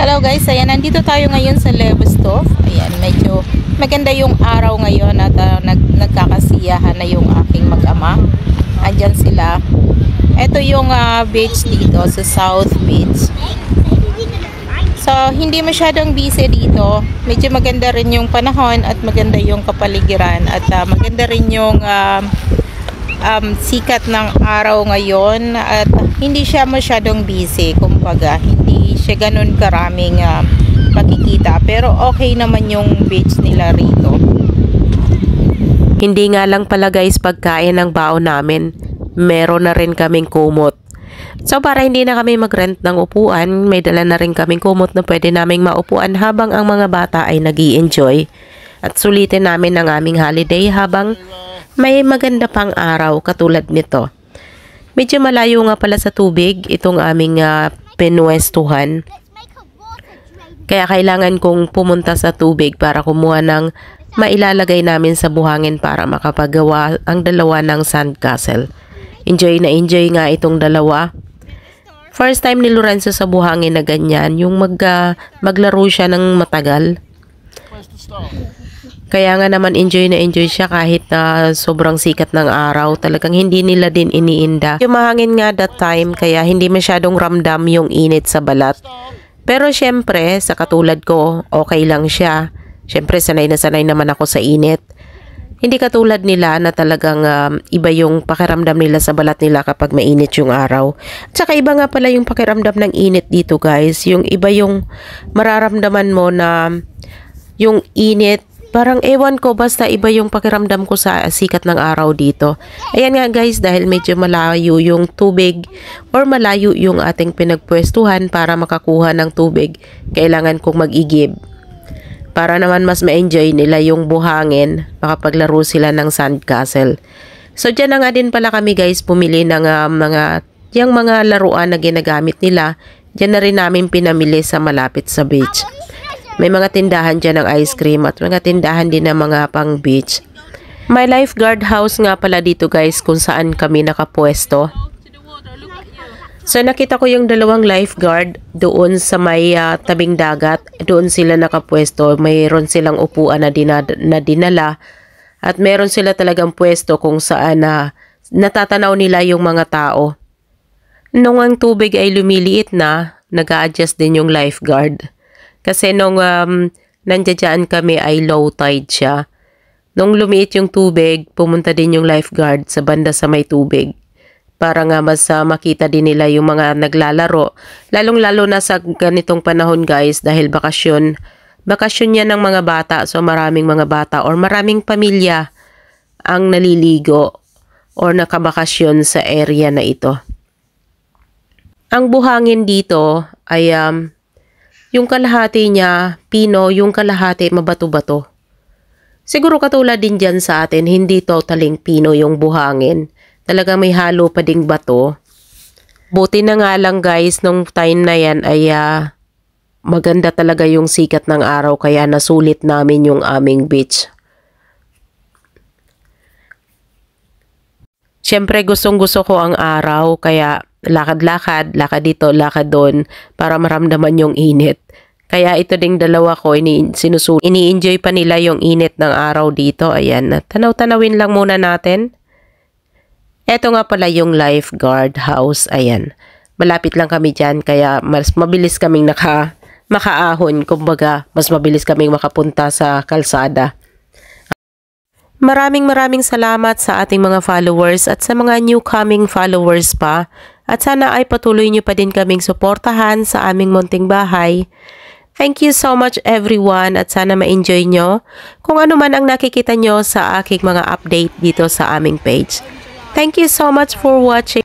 Hello guys, ayan, nandito tayo ngayon sa Lebustof. Ayan, medyo maganda yung araw ngayon at nagkakasiyahan na yung aking mag-ama. Andyan sila. Ito yung beach dito sa South Beach. So, hindi masyadong busy dito. Medyo maganda rin yung panahon at maganda yung kapaligiran at maganda rin yung sikat ng araw ngayon at hindi siya masyadong busy. Kumbaga, hindi siya ganun karaming makikita. Pero okay naman yung beach nila rito. Hindi nga lang pala guys pagkain ng baon namin. Meron na rin kaming kumot. So para hindi na kami mag-rent ng upuan, may dala na rin kaming kumot na pwede naming maupuan habang ang mga bata ay nag-i-enjoy. At sulitin namin ang aming holiday habang may maganda pang araw katulad nito. Medyo malayo nga pala sa tubig itong aming pinwestuhan. Kaya kailangan kong pumunta sa tubig para kumuha ng mailalagay namin sa buhangin para makapagawa ang dalawa ng sandcastle. Enjoy na enjoy nga itong dalawa. First time ni Lorenzo sa buhangin na ganyan, yung maglaro siya ng matagal. Kaya nga naman enjoy na enjoy siya kahit na sobrang sikat ng araw. Talagang hindi nila din iniinda. Yung mahangin nga that time kaya hindi masyadong ramdam yung init sa balat. Pero syempre sa katulad ko okay lang siya. Syempre sanay na sanay naman ako sa init. Hindi katulad nila na talagang iba yung pakiramdam nila sa balat nila kapag mainit yung araw. At saka iba nga pala yung pakiramdam ng init dito guys. Yung iba yung mararamdaman mo na yung init. Parang ewan ko basta iba yung pakiramdam ko sa sikat ng araw dito. Ayan nga guys dahil medyo malayo yung tubig or malayo yung ating pinagpwestuhan para makakuha ng tubig. Kailangan kong mag-igib. Para naman mas ma-enjoy nila yung buhangin, makapaglaro sila ng sandcastle. So dyan na nga din pala kami guys pumili ng mga laruan na ginagamit nila. Dyan na rin namin pinamili sa malapit sa beach. May mga tindahan dyan ng ice cream at mga tindahan din ng mga pang beach. May lifeguard house nga pala dito guys kung saan kami nakapwesto. So nakita ko yung dalawang lifeguard doon sa may tabing dagat. Doon sila nakapwesto. Mayroon silang upuan na dinala. At meron sila talagang pwesto kung saan natatanaw nila yung mga tao. Nung ang tubig ay lumiliit na, nag-a-adjust din yung lifeguard. Kasi nung nandiyan kami ay low tide siya. Nung lumiit yung tubig, pumunta din yung lifeguard sa banda sa may tubig. Para nga mas makita din nila yung mga naglalaro. Lalong-lalo na sa ganitong panahon guys dahil bakasyon. Bakasyon yan ng mga bata. So maraming mga bata or maraming pamilya ang naliligo or nakabakasyon sa area na ito. Ang buhangin dito ay yung kalahati niya, pino, yung kalahati mabato-bato. Siguro katulad din dyan sa atin, hindi totaling pino yung buhangin. Talagang may halo pa ding bato. Buti na nga lang guys, nung time na yan ay maganda talaga yung sikat ng araw kaya nasulit namin yung aming beach. Siyempre gustong-gusto ko ang araw kaya lakad-lakad, lakad dito, lakad doon para maramdaman yung init. Kaya ito ding dalawa ko, ini-enjoy pa nila yung init ng araw dito. Ayan, tanaw-tanawin lang muna natin. Ito nga pala yung lifeguard house. Ayan, malapit lang kami dyan kaya mas mabilis kaming makaahon. Kumbaga, mas mabilis kaming makapunta sa kalsada. Maraming salamat sa ating mga followers at sa mga new coming followers pa. At sana ay patuloy nyo pa din kaming suportahan sa aming munting bahay. Thank you so much everyone at sana ma-enjoy nyo kung ano man ang nakikita nyo sa aking mga update dito sa aming page. Thank you so much for watching.